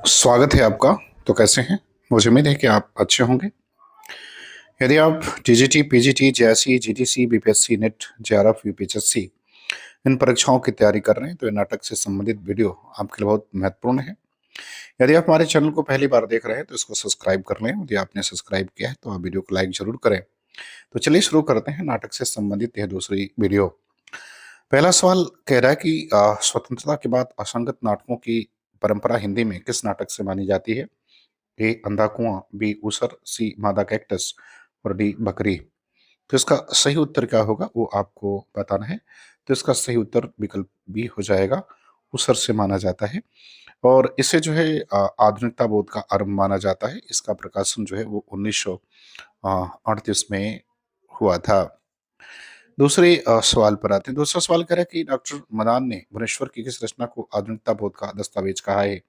स्वागत है आपका। तो कैसे हैं? मुझे उम्मीद है कि आप अच्छे होंगे। यदि आप TGT, PGT, JSE, GDC, BPSC, NET, JRF, UPSC इन परीक्षाओं की तैयारी कर रहे हैं तो ये नाटक से संबंधित वीडियो आपके लिए बहुत महत्वपूर्ण है। यदि आप हमारे चैनल को पहली बार देख रहे हैं तो इसको सब्सक्राइब कर लें। यदि आपने सब्सक्राइब किया है तो आप वीडियो को लाइक जरूर करें। तो चलिए शुरू करते हैं नाटक से संबंधित यह दूसरी वीडियो। पहला सवाल कह रहा है कि स्वतंत्रता के बाद असंगत नाटकों की परंपरा हिंदी में किस नाटक से मानी जाती है? ए अंधा कुआं, बी ऊसर, सी मादा कैक्टस और डी बकरी। तो इसका सही उत्तर क्या होगा वो आपको बताना है। तो इसका सही उत्तर विकल्प बी हो जाएगा, ऊसर से माना जाता है। और इसे जो है आधुनिकता बोध का आरंभ माना जाता है। इसका प्रकाशन जो है वो 1938 में हुआ था। दूसरे सवाल पर आते हैं। दूसरा सवाल कह रहा है कि डॉक्टर मदान ने भुवनेश्वर की किस रचना को आधुनिकता बोध का दस्तावेज कहा है?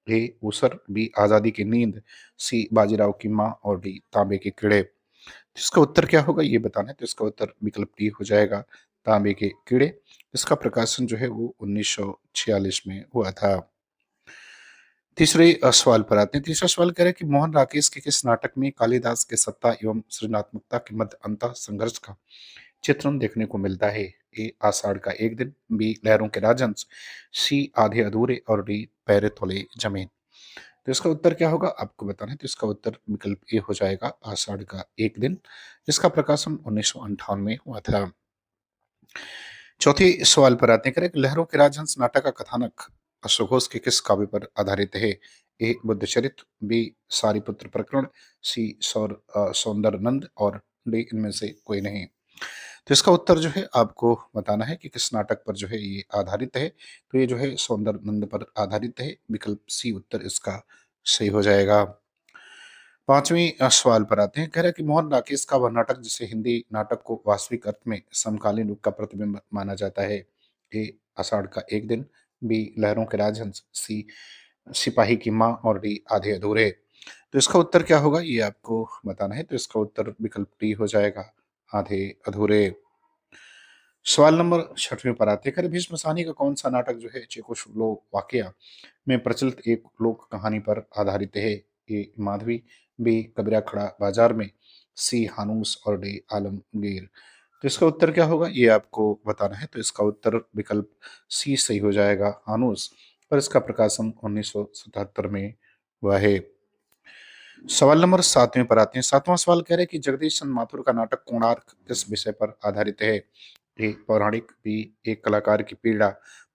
ए ऊसर, बी आजादी की नींद, सी बाजीराव की माँ और डी तांबे के कीड़े। तो इसका उत्तर क्या होगा ये बताना है। तो इसका उत्तर विकल्प डी हो जाएगा, तांबे के कीड़े। इसका प्रकाशन जो है वो 1946 में हुआ था। तीसरे सवाल पर आते हैं। तीसरा सवाल कह रहा है कि मोहन राकेश के किस नाटक में कालिदास के सत्ता एवं सृजनात्मकता के मध्य अंतः संघर्ष का चित्रण देखने को मिलता है? ए आषाढ़ का एक दिन, बी लहरों के राजहंस, सी आधे अधूरे और डी पैरे तले जमीन। तो इसका उत्तर क्या होगा आपको बताना है। तो इसका उत्तर विकल्प ए हो जाएगा, आषाढ़ का एक दिन। इसका प्रकाशन 1958 में हुआ था। चौथी सवाल पर आते हैं। करें लहरों के राजहंस नाटक का कथानक अश्वघोष के किस काव्य पर आधारित है? ए बुद्धचरित, बी सारिपुत्र प्रकरण, सी सौंदरनंद और डी इनमें से कोई नहीं। तो इसका उत्तर जो है आपको बताना है कि किस नाटक पर जो है ये आधारित है। तो ये जो है सौंदरनंद पर आधारित है। विकल्प सी उत्तर इसका सही हो जाएगा। पांचवी सवाल पर आते हैं। कह रहा है कि मोहन राकेश का वह नाटक जिसे हिंदी नाटक को वास्तविक अर्थ में समकालीन युग का प्रतिबिंब माना जाता है? ए आषाढ़ का एक दिन, बी लहरों के राजहंस, सी सिपाही की माँ और डी आधे अधूरे। तो इसका उत्तर क्या होगा ये आपको बताना है। तो इसका उत्तर विकल्प डी हो जाएगा, आधे अधूरे। सवाल नंबर छठवें पर आते हैं। करें भीष्म साहनी का कौन सा नाटक जो है चेकोस्लोवाकिया में प्रचलित एक लोक कहानी पर आधारित है? ए माधवी, बी कबीरा खड़ा बाजार में, सी हानूस और डी आलमगीर। तो इसका उत्तर क्या होगा ये आपको बताना है। तो इसका उत्तर विकल्प सी सही हो जाएगा, हानूस। और इसका प्रकाशन 1977 में हुआ है। सवाल नंबर सातवें पर आते हैं। सातवां सवाल कह रहे हैं कि जगदीश चंद्र माथुर का नाटक कोणार्क किस विषय पर आधारित है? ए पौराणिक, बी एक कलाकार की पीड़ा,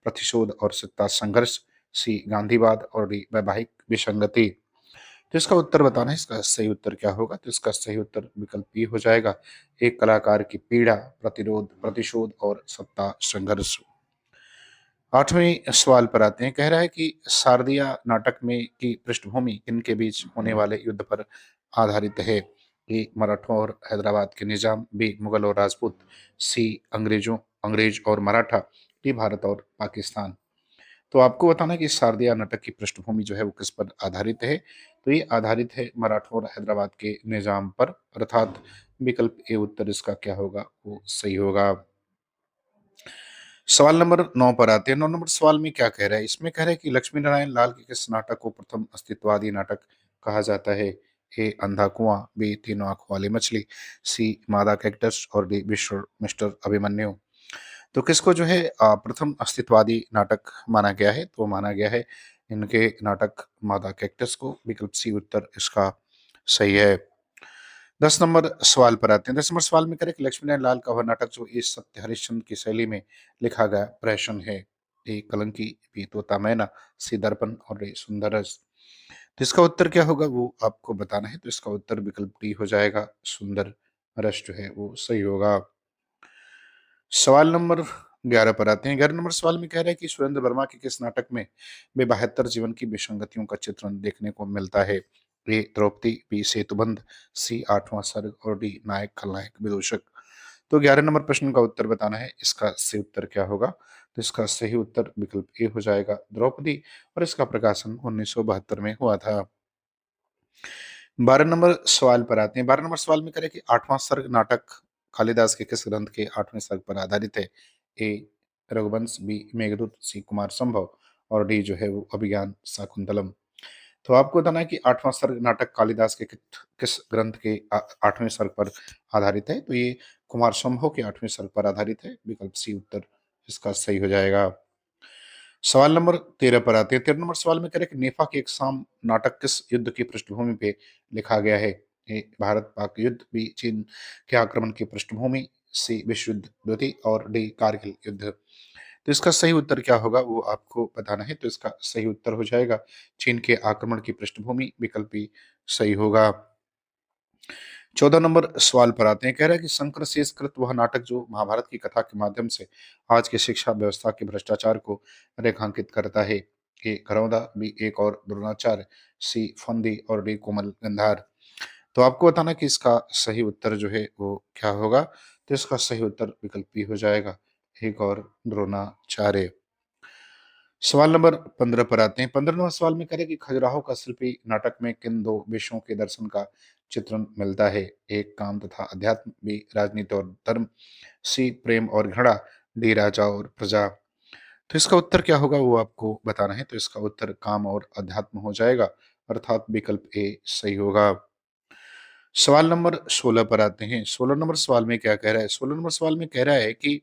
प्रतिशोध और सत्ता संघर्ष, सी गांधीवाद और डी वैवाहिक विसंगति। तो इसका उत्तर बताना है। इसका सही उत्तर क्या होगा? तो इसका सही उत्तर विकल्प बी हो जाएगा, एक कलाकार की पीड़ा, प्रतिरोध, प्रतिशोध और सत्ता संघर्ष। आठवें सवाल पर आते हैं। कह रहा है कि शारदिया नाटक में की पृष्ठभूमि किनके बीच होने वाले युद्ध पर आधारित है? ए मराठों और हैदराबाद के निजाम, बी मुगल और राजपूत, सी अंग्रेज और मराठा, डी भारत और पाकिस्तान। तो आपको बताना है कि शारदिया नाटक की पृष्ठभूमि जो है वो किस पर आधारित है। तो ये आधारित है मराठों और हैदराबाद के निजाम पर, अर्थात विकल्प ए उत्तर इसका क्या होगा वो सही होगा। सवाल नंबर 9 पर आते हैं। 9 नंबर सवाल में क्या कह रहा है? इसमें कह रहा है कि लक्ष्मी नारायण लाल के किस नाटक को प्रथम अस्तित्ववादी नाटक कहा जाता है? ए अंधा कुआं, बी तीनों आंखों वाली मछली, सी मादा कैक्टस और डी विश्व मिस्टर अभिमन्यु। तो किसको जो है प्रथम अस्तित्ववादी नाटक माना गया है? तो माना गया है इनके नाटक मादा कैक्टस को। विकल्प सी उत्तर इसका सही है। 10 नंबर सवाल पर आते हैं। 10 नंबर सवाल में करें कि लक्ष्मीनारायण लाल का वह नाटक जो इस सत्य हरिश्चंद्र की शैली में लिखा गया प्रहसन है? ए कलंकी, बी तोता मैना, सी दर्पण और डी सुंदर रस। तो इसका उत्तर क्या होगा वो आपको बताना है। तो इसका उत्तर विकल्प डी हो जाएगा, सुंदर रस जो है वो सही होगा। सवाल नंबर 11 पर आते हैं। 11 नंबर सवाल में कह रहा है कि सुरेंद्र वर्मा के किस नाटक में वे 72 जीवन की विसंगतियों का चित्रण देखने को मिलता है? ए द्रौपदी, बी सेतुबंध, सी आठवां सर्ग और डी नायक खलनायक विदूषक। तो 11 नंबर प्रश्न का उत्तर बताना है। इसका सही उत्तर क्या होगा? तो इसका सही उत्तर विकल्प ए हो जाएगा, द्रौपदी। और इसका प्रकाशन 1972 में हुआ था। 12 नंबर सवाल पर आते हैं। 12 नंबर सवाल में करें कि आठवां सर्ग नाटक कालिदास के किस ग्रंथ के आठवें सर्ग पर आधारित है? ए रघुवंश, बी मेघदूत, सी कुमार संभव और डी जो है वो अभिज्ञान शाकुंतलम। तो आपको बताना है कि आठवां सर्ग नाटक कालिदास के किस ग्रंथ के आठवें सर्ग पर आधारित है। तो ये कुमार संभव के आठवें सर्ग पर आधारित है। विकल्प सी उत्तर इसका सही हो जाएगा। सवाल नंबर 13 पर आते हैं। 13 नंबर सवाल में कह रहे हैं कि नेफा के एक शाम नाटक किस युद्ध की पृष्ठभूमि पे लिखा गया है। ए भारत पाक युद्ध, बी चीन के आक्रमण की पृष्ठभूमि, सी विश्व युद्ध द्वितीय और डी कारगिल युद्ध। तो इसका सही उत्तर क्या होगा वो आपको बताना है। तो इसका सही उत्तर हो जाएगा चीन के आक्रमण की पृष्ठभूमि। विकल्प भी सही होगा। 14 नंबर सवाल पर आते हैं। कह रहा है कि शंकर शेषकृत वह नाटक जो महाभारत की कथा के माध्यम से आज की शिक्षा व्यवस्था के भ्रष्टाचार को रेखांकित करता है। ए घरौंदा, बी एक और द्रोणाचार्य, सी फंदी और डी कोमल गंधार। तो आपको बताना कि इसका सही उत्तर जो है वो क्या होगा। तो इसका सही उत्तर विकल्प बी हो जाएगा, एक और द्रोणाचार्य। सवाल नंबर 15 पर आते हैं। 15वां सवाल में करें कि खजुराहो का शिल्पी नाटक में किन दो विषयों के दर्शन का चित्रण मिलता है। एक काम तथा अध्यात्म, बी राजनीति और धर्म, सी प्रेम और घृणा, डी राजा और प्रजा। तो इसका उत्तर क्या होगा वो आपको बताना है। तो इसका उत्तर काम और अध्यात्म हो जाएगा, अर्थात विकल्प ए सही होगा। सवाल नंबर 16 पर आते हैं। 16 नंबर सवाल में क्या कह रहा है। 16 नंबर सवाल में कह रहा है कि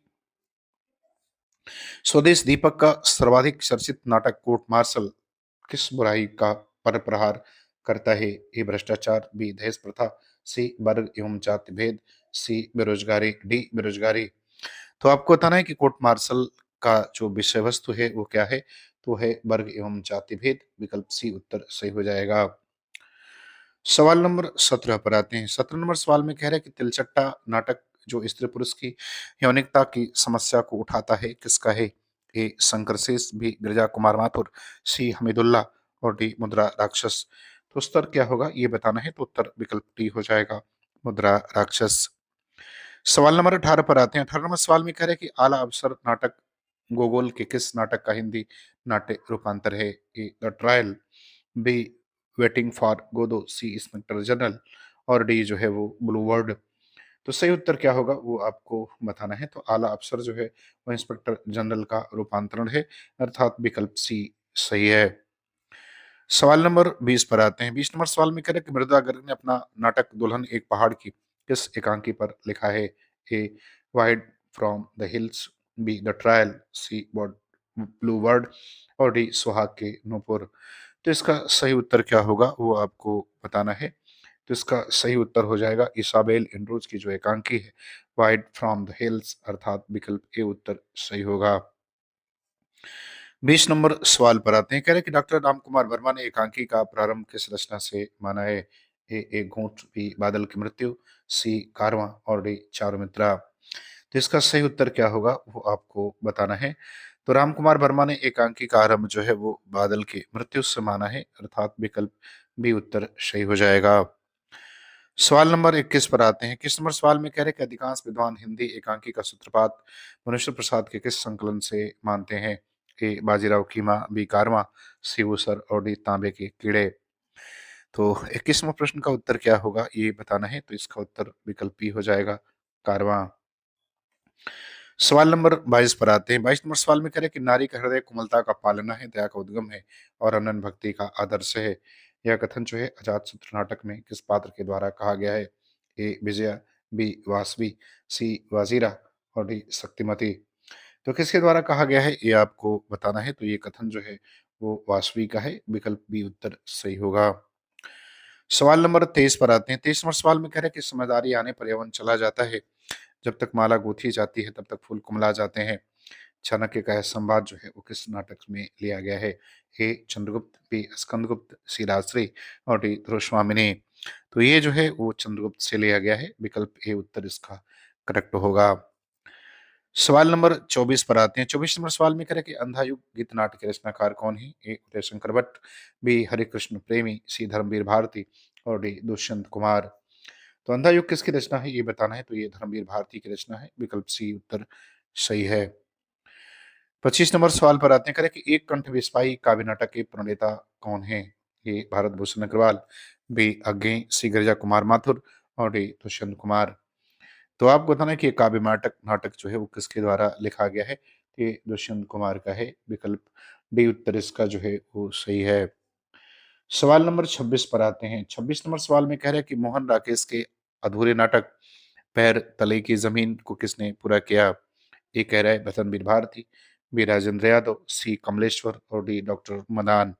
स्वदेश दीपक का सर्वाधिक चर्चित नाटक कोर्ट मार्शल किस बुराई का पर प्रहार करता है। ए भ्रष्टाचार, बी दहेज प्रथा, सी वर्ग एवं जाति भेद, सी बेरोजगारी, डी बेरोजगारी। तो आपको बताना है कि कोर्ट मार्शल का जो विषय वस्तु है वो क्या है। तो है वर्ग एवं जाति भेद। विकल्प सी उत्तर सही हो जाएगा। सवाल नंबर 17 पर आते हैं। 17 नंबर सवाल में कह रहे हैं कि तिलचट्टा नाटक जो स्त्री पुरुष की यौनिकता की समस्या को उठाता है किसका है। ए शंकर शेष, बी गिरिजा कुमार माथुर, सी हमीदुल्लाह और डी मुद्रा राक्षस। तो उत्तर क्या होगा ये बताना है। तो उत्तर विकल्प डी हो जाएगा, मुद्रा राक्षस। सवाल नंबर 18 पर आते हैं। 18 नंबर सवाल में कह रहे हैं कि आला अवसर नाटक गोगोल के किस नाटक का हिंदी नाट्य रूपांतर है। A the trial, B waiting for Godot, C inspector general और डी जो है वो ब्लू वर्ड। तो सही उत्तर क्या होगा वो आपको बताना है। तो आला अफसर जो है वो इंस्पेक्टर जनरल का रूपांतरण है, अर्थात विकल्प सी सही है। सवाल नंबर 20 पर आते हैं। 20 नंबर सवाल में कह रहे हैं कि मृदा गर्ग ने अपना नाटक दुल्हन एक पहाड़ की किस एकांकी पर लिखा है। A wide from the hills, B the trial, C blue word और डी सुहाग के नूपुर। तो इसका सही उत्तर क्या होगा वो आपको बताना है। तो इसका सही उत्तर हो जाएगा इसाबेल एंड्रूज की जो एकांकी है वाइड फ्रॉम द हिल्स, अर्थात विकल्प ए उत्तर सही होगा। 20 नंबर सवाल पर आते हैं। कह रहे हैं कि डॉक्टर राम कुमार वर्मा ने एकांकी का प्रारंभ किस रचना से माना है। ए एक घूंट, बी बादल की मृत्यु, सी कारवां और डी चारुमित्रा। तो इसका सही उत्तर क्या होगा वो आपको बताना है। तो राम कुमार वर्मा ने एकांकी का आरंभ जो है वो बादल की मृत्यु से माना है, अर्थात विकल्प बी उत्तर सही हो जाएगा। सवाल नंबर 21 पर आते हैं। 21 नंबर सवाल में कह रहे हैं कि अधिकांश विद्वान हिंदी एकांकी का सूत्रपात मनुष्य प्रसाद के किस संकलन से मानते हैं। ए बाजीराव कीमा, बी कारवां, सी ऊसर और डी तांबे के कीड़े। तो 21वां प्रश्न का उत्तर क्या होगा ये बताना है। तो इसका उत्तर विकल्प बी हो जाएगा, कारवां। सवाल नंबर 22 पर आते हैं। 22 नंबर सवाल में कह रहे हैं कि नारी का हृदय कोमलता का पालना है, दया का उद्गम है और अनन्य भक्ति का आदर्श है। यह कथन जो है अजातशत्रु नाटक में किस पात्र के द्वारा कहा गया है। ए विजया, बी वासवी, सी वाजीरा और डी शक्तिमती। तो किसके द्वारा कहा गया है ये आपको बताना है। तो ये कथन जो है वो वासवी का है, विकल्प बी उत्तर सही होगा। सवाल नंबर 23 पर आते हैं। 23 नंबर सवाल में कह रहे हैं कि समझदारी आने पर यौवन चला जाता है, जब तक माला गूंथी जाती है तब तक फूल कुमला जाते हैं। चाणक्य का यह संवाद जो है वो किस नाटक में लिया गया है। ए चंद्रगुप्त, बी स्कंदगुप्त, सी राजश्री और डी ध्रुवस्वामिनी। तो ये जो है वो चंद्रगुप्त से लिया गया है, विकल्प ए उत्तर इसका करेक्ट होगा। सवाल नंबर 24 पर आते हैं। 24 नंबर सवाल में करें कि अंधायुग गीत नाट्य के रचनाकार कौन है। ए उदय शंकर भट्ट, बी हरिकृष्ण प्रेमी, सी धर्मवीर भारती और डी दुष्यंत कुमार। तो अंधायुग किसकी रचना है ये बताना है। तो ये धर्मवीर भारती की रचना है, विकल्प सी उत्तर सही है। 25 नंबर सवाल पर आते हैं। करें कि एक कंठ विस्पाई काव्य नाटक के प्रणेता कौन है। ए भारत भूषण अग्रवाल, बी अज्ञे, सी गिरिजा कुमार माथुर और डी दुष्यंत कुमार। तो आपको बताना है कि ये काव्य नाटक नाटक जो है वो किसके द्वारा लिखा गया है। ये दुष्यंत कुमार का है, विकल्प डी उत्तर इसका जो है वो सही है। सवाल नंबर 26 पर आते हैं। 26 नंबर सवाल में कह रहा है कि मोहन राकेश के अधूरे नाटक पैर तले की जमीन को किसने पूरा किया? ए कह रहा है बसंत भारती, बी राजेंद्र यादव, सी कमलेश्वर और डी डॉक्टर मदान।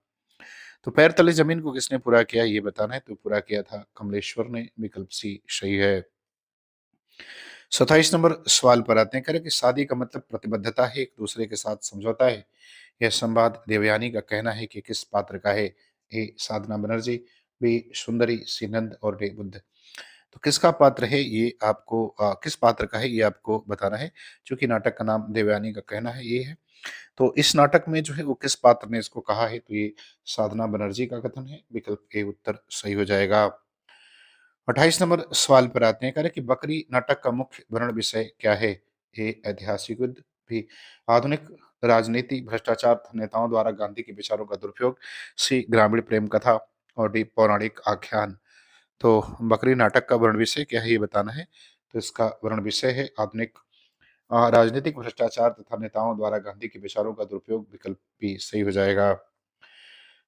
तो पैर तले जमीन को किसने पूरा किया ये बताना है। तो पूरा किया था कमलेश्वर ने, विकल्प सी सही है। 27 नंबर सवाल पर आते हैं। कह रहे कि शादी का मतलब प्रतिबद्धता है, एक दूसरे के साथ समझौता है। यह संवाद देवयानी का कहना है कि किस पात्र का है? ए साधना बनर्जी, बी सुंदरी, सी नंद और डी बुद्ध। तो किसका पात्र है ये आपको किस पात्र का है ये आपको बताना है। चूंकि नाटक का नाम देवयानी का कहना है ये है, तो इस नाटक में जो है वो किस पात्र ने इसको कहा है? तो ये साधना बनर्जी का कथन है, विकल्प ए उत्तर सही हो जाएगा। 28 नंबर सवाल पर आते हैं। कह रहे कि बकरी नाटक का मुख्य वर्ण विषय क्या है? ए ऐतिहासिक युद्ध, बी आधुनिक राजनीति, भ्रष्टाचार तथा नेताओं द्वारा गांधी के विचारों का दुरुपयोग, सी ग्रामीण प्रेम कथा और डी पौराणिक आख्यान। तो बकरी नाटक का वर्ण विषय क्या है ये बताना है। तो इसका वर्ण विषय है आधुनिक राजनीतिक भ्रष्टाचार तथा नेताओं द्वारा गांधी के विचारों का दुरुपयोग, विकल्प भी सही हो जाएगा।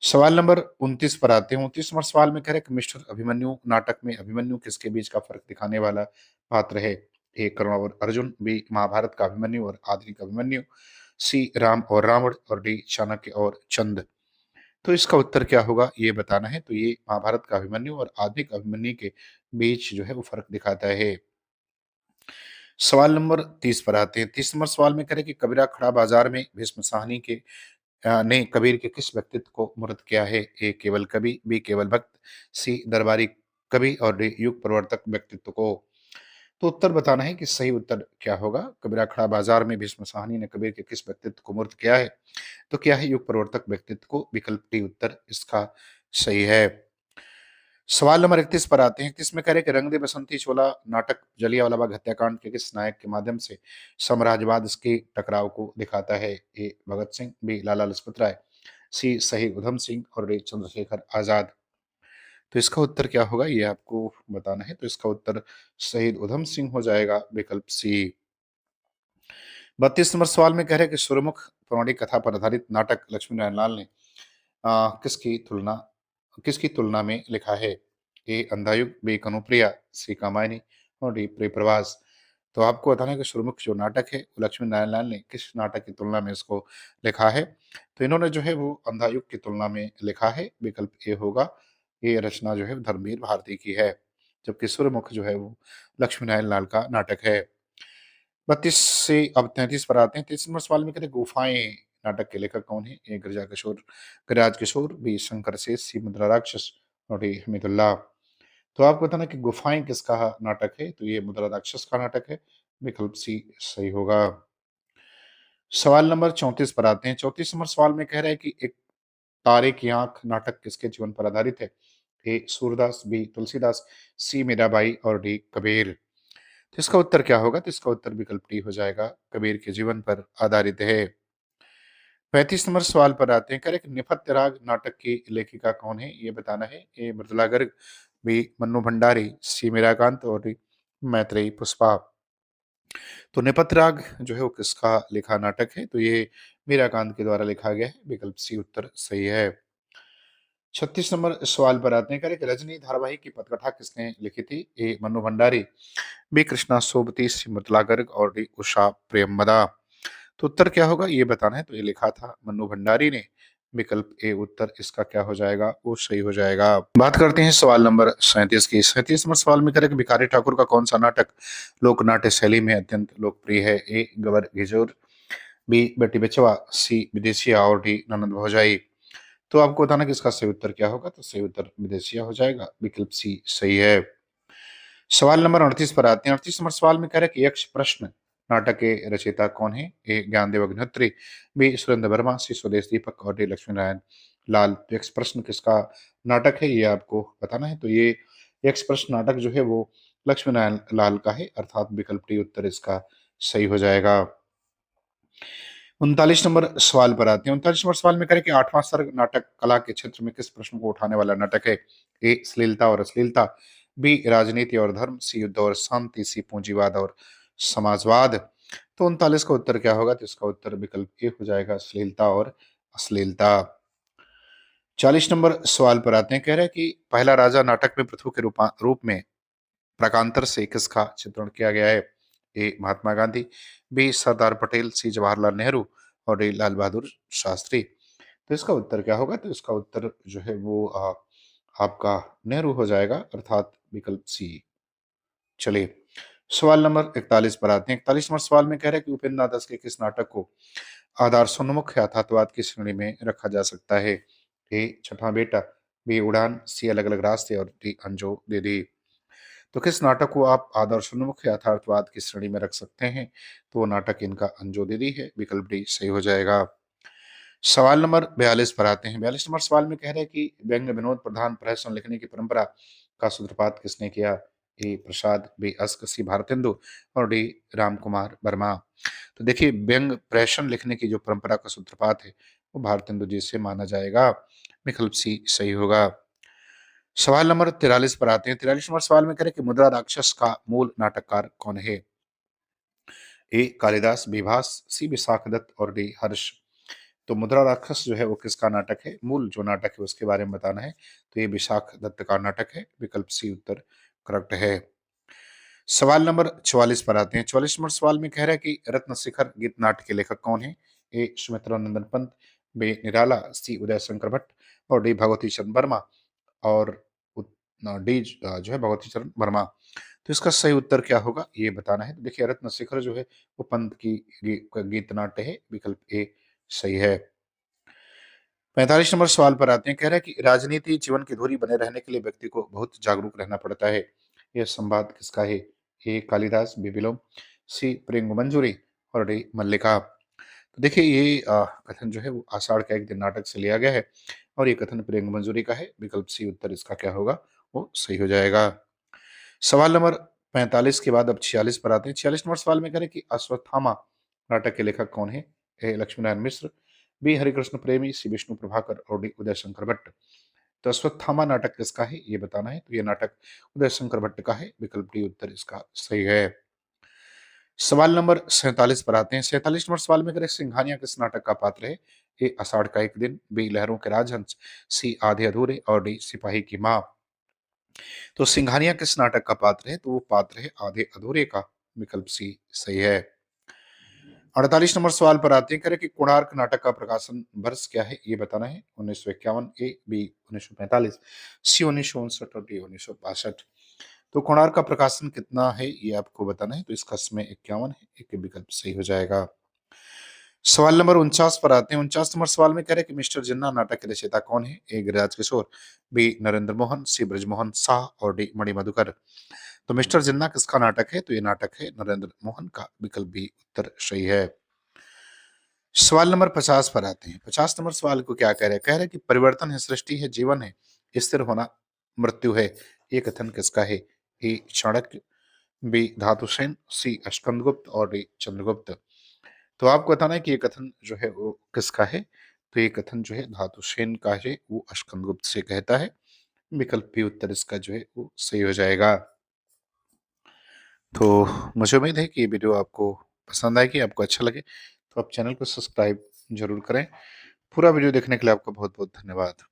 सवाल नंबर 29 पर आते हैं। 29 नंबर सवाल में कह रहे हैं कि मिस्टर अभिमन्यु नाटक में अभिमन्यु किसके बीच का फर्क दिखाने वाला पात्र है? ए कर्ण और अर्जुन, बी महाभारत का अभिमन्यु और आधुनिक अभिमन्यु, सी राम और रावण और डी चाणक्य और चंद। तो इसका उत्तर क्या होगा ये बताना है। तो ये महाभारत का अभिमन्यु और आधुनिक अभिमन्यु के बीच जो है वो फर्क दिखाता है। सवाल नंबर 30 पर आते हैं। 30 नंबर सवाल में कह रहे हैं कि कबीरा खड़ा बाजार में भीष्म साहनी के ने कबीर के किस व्यक्तित्व को मूर्त किया है? ए केवल कवि, बी केवल भक्त, सी दरबारी कवि और डी युग प्रवर्तक व्यक्तित्व को। तो उत्तर बताना है कि सही उत्तर क्या होगा। कबीरा खड़ा बाजार में भीष्म साहनी ने कबीर के किस व्यक्तित्व को मूर्त किया है? तो क्या है? युग प्रवर्तक व्यक्तित्व को, विकल्प डी उत्तर इसका सही है। सवाल नंबर 31 पर आते हैं। 31 में कह रहे हैं कि रंग दे बसंती चोला नाटक जलियांवाला बाग हत्याकांड के किस नायक के माध्यम से साम्राज्यवाद के टकराव को दिखाता है? ए भगत सिंह, बी लाला लजपत राय, सी शहीद उधम सिंह और डी चंद्रशेखर आजाद। तो इसका उत्तर क्या होगा ये आपको बताना है। तो इसका उत्तर शहीद उधम सिंह हो जाएगा, विकल्प सी। 32 नंबर सवाल में कह रहे हैं कि सुरमुख पौराणिक कथा पर आधारित नाटक लक्ष्मी नारायण लाल ने किसकी तुलना में लिखा है? ए अंधायुग, बी कनुप्रिया, सी कामायनी और डी प्रियप्रवास। तो आपको बताना है कि सुरमुख जो नाटक है वो लक्ष्मी नारायण लाल ने किस नाटक की तुलना में इसको लिखा है? तो इन्होंने जो है वो अंधायुग की तुलना में लिखा है, विकल्प ए होगा। ये रचना जो है वो धर्मवीर भारती की है, जबकि सुरमुख जो है वो लक्ष्मी नारायण लाल का नाटक है। 32 से अब 33 पर आते हैं। 33 नंबर सवाल में कहते हैं गुफाएं नाटक के लेखक कौन है? ए गिरिराज किशोर, बी शंकर शेष, सी मुद्रा राक्षस और डी हमीदुल्लाह। तो आपको बताना कि गुफाएं किसका नाटक है? तो ये मुद्रा राक्षस का नाटक है, विकल्प सी सही होगा। सवाल नंबर 34 पर आते हैं। 34 नंबर सवाल में कह रहा है कि एक तारे की आंख नाटक किसके जीवन पर आधारित है? ए सूरदास, बी तुलसीदास, सी मीराबाई और डी कबीर। तो इसका उत्तर क्या होगा? तो इसका उत्तर विकल्प डी हो जाएगा, कबीर के जीवन पर आधारित है। 35 नंबर सवाल पर आते हैं। करेक्ट निपत्य राग नाटक की लेखिका कौन है ये बताना है। ए मृदुला गर्ग, बी मन्नू भंडारी, सी मीराकांत और डी मैत्रेयी पुष्पा। तो नेपथ्य राग जो है वो किसका लिखा नाटक है? तो ये मीराकांत के द्वारा लिखा गया है, विकल्प सी उत्तर सही है। 36 नंबर सवाल पर आते हैं। करेक्ट रजनी धारावाहिक की पटकथा किसने लिखी थी? ए मन्नू भंडारी, बी कृष्णा सोबती, सी मृदुला गर्ग और डी उषा प्रेमवदा। तो उत्तर क्या होगा ये बताना है। तो ये लिखा था मन्नू भंडारी ने, विकल्प ए उत्तर इसका क्या हो जाएगा वो सही हो जाएगा। बात करते हैं सवाल नंबर 37 की। 37 नंबर सवाल में करें कि भिखारी ठाकुर का कौन सा नाटक लोक नाट्य शैली में अत्यंत लोकप्रिय है? ए गबर घिजोर, बी बेटी बेचवा, सी विदेशिया और डी ननंद भौजाई। तो आपको बताना कि इसका सही उत्तर क्या होगा। तो सही उत्तर विदेशिया हो जाएगा, विकल्प सी सही है। सवाल नंबर 38 पर आते हैं। 38 नंबर सवाल में कह रहा है कि यक्ष प्रश्न नाटक के रचयिता कौन है? ए ज्ञानदेव अग्निहोत्री, बी सुरेंद्र वर्मा, सी स्वदेश दीपक और डी लक्ष्मी नारायण लाल। तो यक्ष प्रश्न किसका नाटक है ये आपको बताना है। तो ये यक्ष प्रश्न नाटक जो है वो लक्ष्मी नारायण लाल का है, अर्थात विकल्प डी उत्तर इसका सही हो जाएगा। 39 नंबर सवाल पर आते हैं। 39 नंबर सवाल में करें कि आठवां सर्ग नाटक कला के क्षेत्र में किस प्रश्न को उठाने वाला नाटक है? ए श्लीलता और अश्लीलता, बी राजनीति और धर्म, सी युद्ध और शांति, सी पूंजीवाद और समाजवाद। तो 39 का उत्तर क्या होगा? तो इसका उत्तर विकल्प ए हो जाएगा, श्लीलता और अश्लीलता। 40 नंबर सवाल पर आते हैं। कह रहा है कि पहला राजा नाटक में पृथु के रूप में प्रकांतर से किसका चित्रण किया गया है? ए महात्मा गांधी, बी सरदार पटेल, सी जवाहरलाल नेहरू और डी लाल बहादुर शास्त्री। तो इसका उत्तर क्या होगा? तो इसका उत्तर जो है वो आपका नेहरू हो जाएगा, अर्थात विकल्प सी। चलिए सवाल नंबर 41 पर आते हैं। 41 नंबर सवाल में कह रहे हैं कि उपेंद्र नाथ दास के किस नाटक को आदर्शोन्मुख यथार्थवाद की श्रेणी में रखा जा सकता है? ए छठा बेटा, बी उड़ान, सी अलग अलग रास्ते और डी अंजो दीदी। तो किस नाटक को आप आदर्शोन्मुख यथार्थवाद की श्रेणी में रख सकते हैं? तो वो नाटक इनका अंजो दीदी है, विकल्प डी सही हो जाएगा। सवाल नंबर 42 पर आते हैं। 42 नंबर सवाल में कह रहे हैं कि व्यंग्य विनोद प्रधान प्रहसन लिखने की परंपरा का सूत्रपात किसने किया? ए प्रसाद, बी अस्क, सी भारतेंदु और डी राम कुमार वर्मा। तो देखिए व्यंग प्रहसन लिखने की जो परंपरा का सूत्रपात है वो भारतेंदु जी से माना जाएगा, विकल्प सी सही होगा। सवाल नंबर 43 पर आते हैं। 43 नंबर सवाल में कह रहे हैं कि मुद्रा राक्षस का मूल नाटककार कौन है? ए कालिदास, बी भास, सी विशाख दत्त और डी हर्ष। तो मुद्रा राक्षस जो है वो किसका नाटक है? मूल जो नाटक है उसके बारे में बताना है। तो ये विशाख दत्त का नाटक है, विकल्प सी उत्तर करेक्ट है। सवाल नंबर 44 पर आते हैं। 44 नंबर सवाल में कह रहा है कि रत्न शिखर गीत नाट्य के लेखक कौन है? ए सुमित्रा नंदन पंत, बी निराला, सी उदय शंकर भट्ट और डी भगवती चरण वर्मा और डी जो है भगवती चरण वर्मा। तो इसका सही उत्तर क्या होगा ये बताना है। तो देखिए रत्न शिखर जो है वो पंत की गीत नाट्य है, विकल्प ए सही है। 45 नंबर सवाल पर आते हैं। कह रहा है कि राजनीति जीवन की धुरी बने रहने के लिए व्यक्ति को बहुत जागरूक रहना पड़ता है। यह संवाद किसका है? ए कालिदास, बी विलोम, सी प्रेम मंजूरी और डी मल्लिका। तो देखिए ये कथन जो है वो आषाढ़ का एक दिन नाटक से लिया गया है और ये कथन प्रेम मंजूरी का है, विकल्प सी उत्तर इसका क्या होगा वो सही हो जाएगा। सवाल नंबर 45 के बाद अब 46 पर आते हैं। 46 नंबर सवाल में करें कि अश्वत्थामा नाटक के लेखक कौन है? ए लक्ष्मीनारायण मिश्र, बी हरिकृष्ण प्रेमी, सी विष्णु प्रभाकर और डी उदय शंकर भट्ट। तो अश्वत्थामा नाटक किसका है ये बताना है। तो ये नाटक उदय शंकर भट्ट का है, विकल्प डी उत्तर इसका सही है। सवाल नंबर 47 पर आते हैं। 47 नंबर सवाल में करें सिंघानिया किस नाटक का पात्र है? ए आषाढ़ का एक दिन, बी लहरों के राजहंस, सी आधे अधूरे और डी सिपाही की माँ। तो सिंघानिया किस नाटक का पात्र है? तो वो पात्र है आधे अधूरे का, विकल्प सी सही है। 48 नंबर सवाल पर आते हैं। करें कि कोणार्क नाटक का प्रकाशन वर्ष क्या है ये बताना है। 1951, ए बी 1945, सी 1959 और डी 1962। तो कोणार्क का प्रकाशन कितना है ये आपको बताना है। तो इसका समय 51 है, एक विकल्प सही हो जाएगा। सवाल नंबर 49 पर आते हैं। 49 नंबर सवाल में कह रहे हैं कि मिस्टर जिन्ना नाटक के रचयिता कौन है? ए गिरिराज किशोर, बी नरेंद्र मोहन, सी ब्रजमोहन शाह और डी मणि मधुकर। तो मिस्टर जिन्ना किसका नाटक है? तो ये नाटक है नरेंद्र मोहन का, विकल्प बी उत्तर सही है। सवाल नंबर 50 पर आते हैं। 50 नंबर सवाल को क्या कह रहे हैं? कह रहे हैं कि परिवर्तन है सृष्टि है, जीवन है, स्थिर होना मृत्यु है। ये कथन किसका है? ए चाणक्य, बी धातुसेन, सी स्कंदगुप्त और डी चंद्रगुप्त। तो आपको बताना है कि ये कथन जो है वो किसका है। तो ये कथन जो है धातुसेन का है, वो स्कंदगुप्त से कहता है, विकल्प भी उत्तर इसका जो है वो सही हो जाएगा। तो मुझे उम्मीद है कि ये वीडियो आपको पसंद आएगी, आपको अच्छा लगे तो आप चैनल को सब्सक्राइब जरूर करें। पूरा वीडियो देखने के लिए आपका बहुत बहुत धन्यवाद।